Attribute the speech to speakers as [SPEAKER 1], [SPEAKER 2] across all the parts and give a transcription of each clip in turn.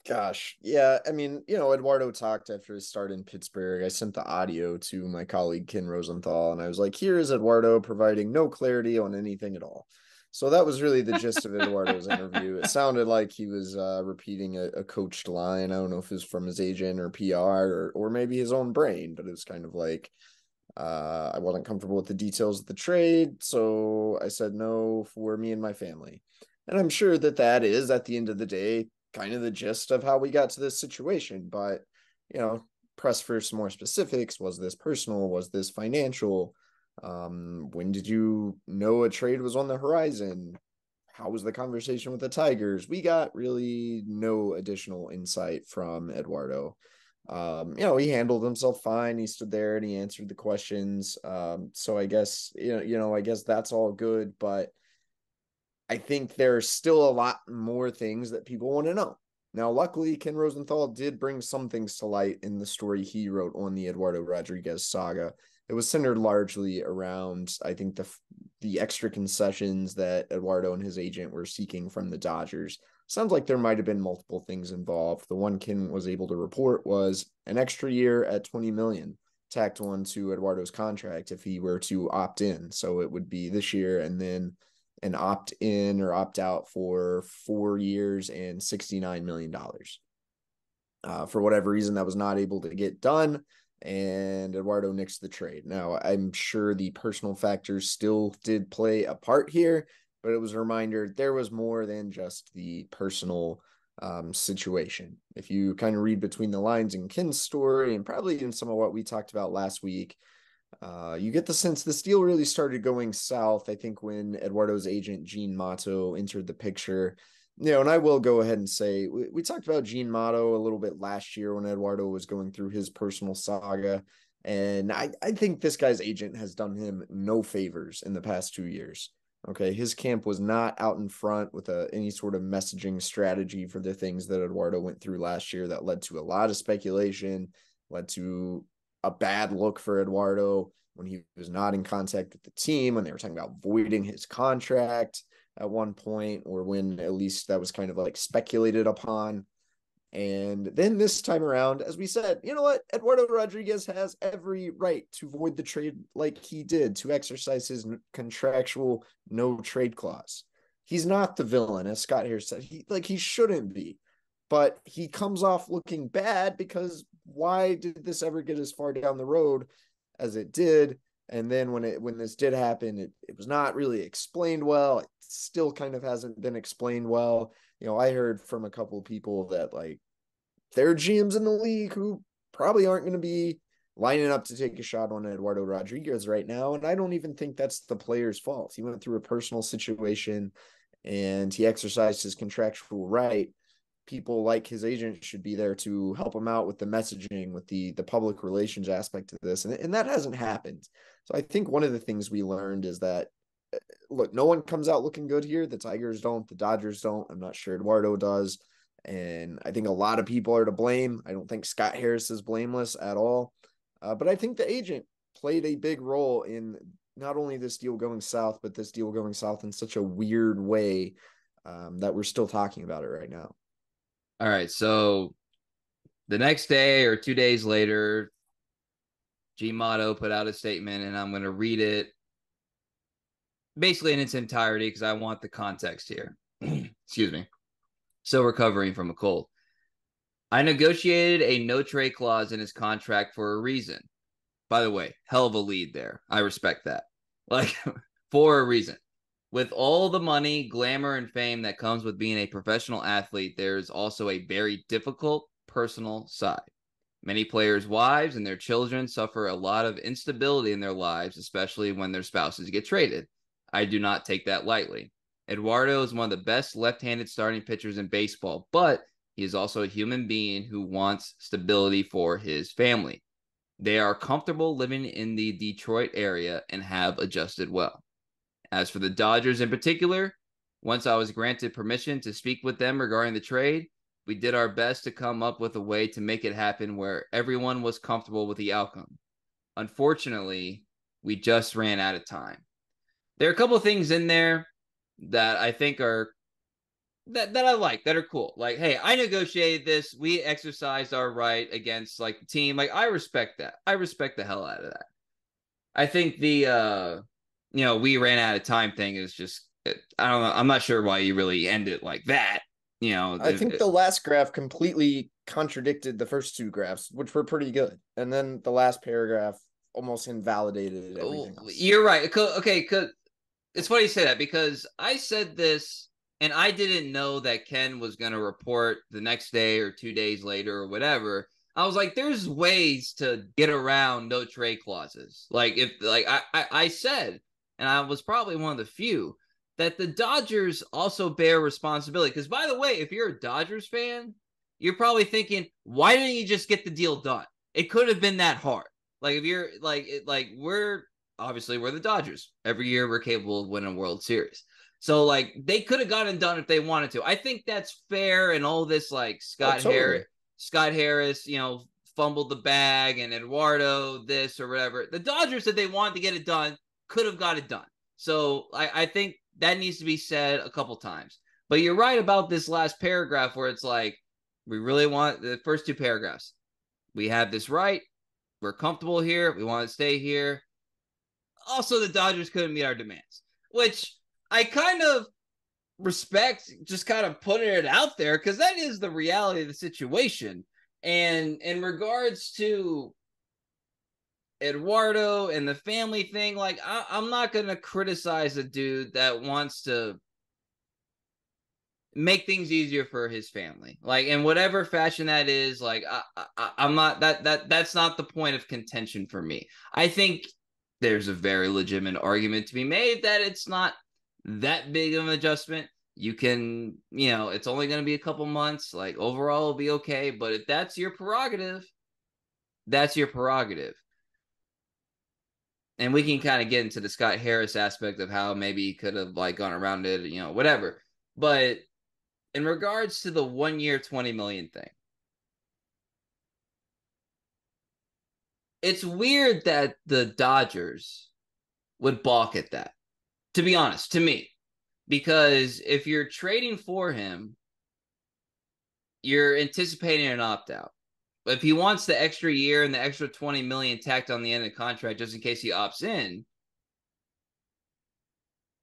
[SPEAKER 1] Gosh, yeah. I mean, Eduardo talked after his start in Pittsburgh. I sent the audio to my colleague Ken Rosenthal, and I was like, "Here is Eduardo providing no clarity on anything at all." So that was really the gist of Eduardo's interview. It sounded like he was repeating a coached line. I don't know if it was from his agent or PR or maybe his own brain, but it was kind of like, I wasn't comfortable with the details of the trade, so I said no for me and my family. And I'm sure that that is, at the end of the day, kind of the gist of how we got to this situation. But, you know, press for some more specifics. Was this personal? Was this financial? When did you know a trade was on the horizon? How was the conversation with the Tigers? We got really no additional insight from Eduardo. He handled himself fine. He stood there and he answered the questions. So I guess, I guess that's all good, but I think there's still a lot more things that people want to know. Now, luckily, Ken Rosenthal did bring some things to light in the story he wrote on the Eduardo Rodriguez saga. It was centered largely around, I think, the extra concessions that Eduardo and his agent were seeking from the Dodgers. Sounds like there might have been multiple things involved. The one Ken was able to report was an extra year at 20 million tacked on to Eduardo's contract if he were to opt in. So it would be this year and then an opt in or opt out for 4 years and $69 million. For whatever reason, that was not able to get done, and Eduardo nixed the trade. Now, I'm sure the personal factors still did play a part here, but it was a reminder there was more than just the personal situation. If you kind of read between the lines in Ken's story and probably in some of what we talked about last week, you get the sense this deal really started going south, I think, when Eduardo's agent, Gene Mato, entered the picture. And I will go ahead and say we talked about Gene Mato a little bit last year when Eduardo was going through his personal saga. And I think this guy's agent has done him no favors in the past 2 years. Okay. His camp was not out in front with any sort of messaging strategy for the things that Eduardo went through last year that led to a lot of speculation, led to a bad look for Eduardo when he was not in contact with the team, when they were talking about voiding his contract at one point, or when at least that was kind of like speculated upon. And then this time around, as we said, you know what? Eduardo Rodriguez has every right to void the trade like he did, to exercise his contractual no trade clause. He's not the villain, as Scott here said. He shouldn't be. But he comes off looking bad because why did this ever get as far down the road as it did? And then when this did happen, it was not really explained well. It still kind of hasn't been explained well. I heard from a couple of people that like there are GMs in the league who probably aren't going to be lining up to take a shot on Eduardo Rodriguez right now. And I don't even think that's the player's fault. He went through a personal situation and he exercised his contractual right. People like his agent should be there to help him out with the messaging, with the public relations aspect of this. And that hasn't happened. So I think one of the things we learned is that, look, no one comes out looking good here. The Tigers don't, the Dodgers don't. I'm not sure Eduardo does. And I think a lot of people are to blame. I don't think Scott Harris is blameless at all. But I think the agent played a big role in not only this deal going south, but this deal going south in such a weird way that we're still talking about it right now.
[SPEAKER 2] All right, so the next day or 2 days later, G Motto put out a statement, and I'm going to read it basically in its entirety because I want the context here. Excuse me. Still recovering from a cold. I negotiated a no trade clause in his contract for a reason. By the way, hell of a lead there. I respect that. Like, for a reason. With all the money, glamour, and fame that comes with being a professional athlete, there's also a very difficult personal side. Many players' wives and their children suffer a lot of instability in their lives, especially when their spouses get traded. I do not take that lightly. Eduardo is one of the best left-handed starting pitchers in baseball, but he is also a human being who wants stability for his family. They are comfortable living in the Detroit area and have adjusted well. As for the Dodgers in particular, once I was granted permission to speak with them regarding the trade, we did our best to come up with a way to make it happen where everyone was comfortable with the outcome. Unfortunately, we just ran out of time. There are a couple of things in there that I think are that I like, that are cool. Like, hey, I negotiated this. We exercised our right against like the team. Like, I respect that. I respect the hell out of that. I think the we ran out of time thing is just I don't know. I'm not sure why you really end it like that.
[SPEAKER 1] I think the last graph completely contradicted the first two graphs, which were pretty good. And then the last paragraph almost invalidated everything else.
[SPEAKER 2] You're right. Okay, cause it's funny you say that because I said this and I didn't know that Ken was going to report the next day or 2 days later or whatever. I was like, there's ways to get around no trade clauses. Like if like I said, and I was probably one of the few that the Dodgers also bear responsibility. Because by the way, if you're a Dodgers fan, you're probably thinking, why didn't you just get the deal done? It could have been that hard. Like if you're like we're obviously we're the Dodgers. Every year we're capable of winning a World Series. So like they could have gotten done if they wanted to. I think that's fair and all this like
[SPEAKER 1] Oh, totally.
[SPEAKER 2] Scott Harris, fumbled the bag and Eduardo this or whatever. The Dodgers said they wanted to get it done, could have got it done. So I think that needs to be said a couple times. But you're right about this last paragraph where it's like we really want the first two paragraphs. We have this right. We're comfortable here. We want to stay here. Also, the Dodgers couldn't meet our demands, which I kind of respect, just kind of putting it out there because that is the reality of the situation. And in regards to Eduardo and the family thing, like I'm not going to criticize a dude that wants to make things easier for his family, like in whatever fashion that is. Like I'm not that's not the point of contention for me. I think there's a very legitimate argument to be made that it's not that big of an adjustment. You can, it's only going to be a couple months. Like overall, it'll be okay. But if that's your prerogative, that's your prerogative. And we can kind of get into the Scott Harris aspect of how maybe he could have like gone around it, whatever. But in regards to the 1 year, 20 million thing, it's weird that the Dodgers would balk at that, to be honest, to me. Because if you're trading for him, you're anticipating an opt out. But if he wants the extra year and the extra 20 million tacked on the end of the contract just in case he opts in,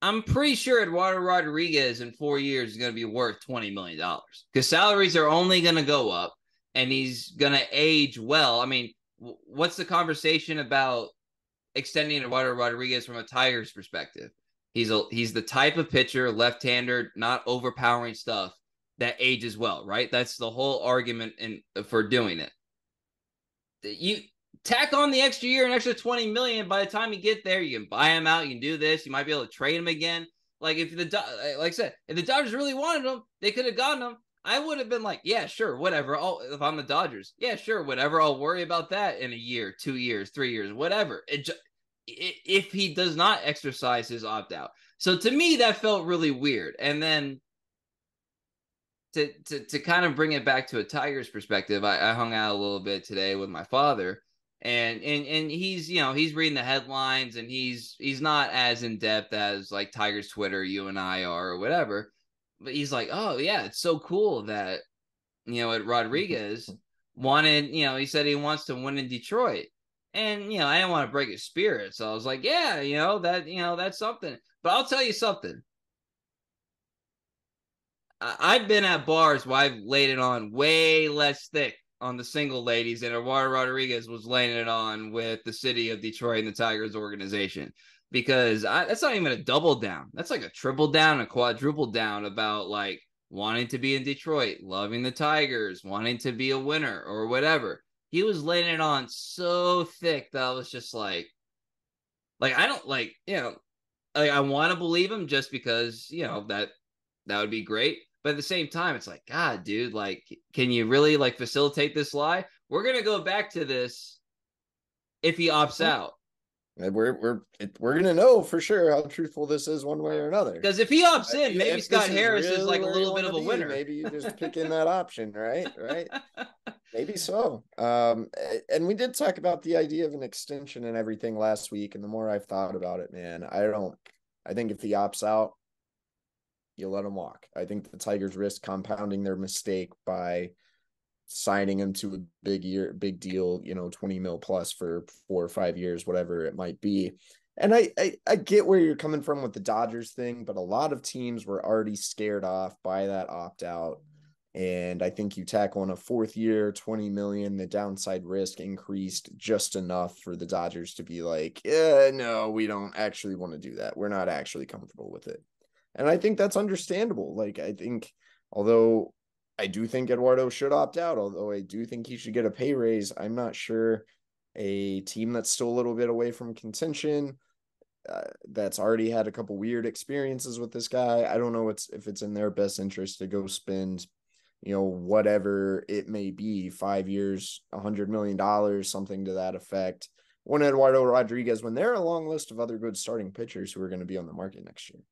[SPEAKER 2] I'm pretty sure Eduardo Rodriguez in 4 years is going to be worth $20 million because salaries are only going to go up and he's going to age well. I mean, what's the conversation about extending Eduardo Rodriguez from a Tigers perspective? He's the type of pitcher, left-hander, not overpowering stuff that ages well, right? That's the whole argument for doing it. You tack on the extra year, an extra 20 million. By the time you get there, you can buy him out. You can do this. You might be able to trade him again. Like if like I said, if the Dodgers really wanted him, they could have gotten him. I would have been like, yeah, sure, whatever. If I'm the Dodgers, yeah, sure, whatever. I'll worry about that in a year, 2 years, 3 years, whatever. If he does not exercise his opt out. So to me, that felt really weird. And then to kind of bring it back to a Tigers perspective, I hung out a little bit today with my father, and he's he's reading the headlines and he's not as in depth as like Tigers Twitter, you and I are or whatever. But he's like, oh yeah, it's so cool that at Rodriguez wanted, he said he wants to win in Detroit. And I didn't want to break his spirit. So I was like, yeah, that's something. But I'll tell you something. I've been at bars where I've laid it on way less thick on the single ladies, and Eduardo Rodriguez was laying it on with the city of Detroit and the Tigers organization. Because that's not even a double down. That's like a triple down, a quadruple down about like wanting to be in Detroit, loving the Tigers, wanting to be a winner or whatever. He was laying it on so thick that I was just like I don't like, like I want to believe him just because, that would be great. But at the same time, it's like, God, dude, like, can you really like facilitate this lie? We're gonna go back to this if he opts out.
[SPEAKER 1] We're gonna know for sure how truthful this is one way or another.
[SPEAKER 2] Because if he opts in, maybe
[SPEAKER 1] If
[SPEAKER 2] Scott
[SPEAKER 1] this is
[SPEAKER 2] Harris is
[SPEAKER 1] really
[SPEAKER 2] like a
[SPEAKER 1] where you
[SPEAKER 2] little bit
[SPEAKER 1] want to
[SPEAKER 2] of a
[SPEAKER 1] be,
[SPEAKER 2] winner.
[SPEAKER 1] maybe you just pick in that option, right? Right. Maybe so. And we did talk about the idea of an extension and everything last week. And the more I've thought about it, man, I think if he opts out, you let him walk. I think the Tigers risk compounding their mistake by signing him to a big deal, 20 mil plus for 4 or 5 years, whatever it might be. And I get where you're coming from with the Dodgers thing, but a lot of teams were already scared off by that opt out. And I think you tackle on a 4th year, 20 million, the downside risk increased just enough for the Dodgers to be like, yeah, no, we don't actually want to do that. We're not actually comfortable with it. And I think that's understandable. Like, I think, although I do think Eduardo should opt out, although I do think he should get a pay raise, I'm not sure a team that's still a little bit away from contention, that's already had a couple weird experiences with this guy. I don't know if it's in their best interest to go spend, whatever it may be, 5 years, $100 million, something to that effect. When Eduardo Rodriguez, when there are a long list of other good starting pitchers who are going to be on the market next year.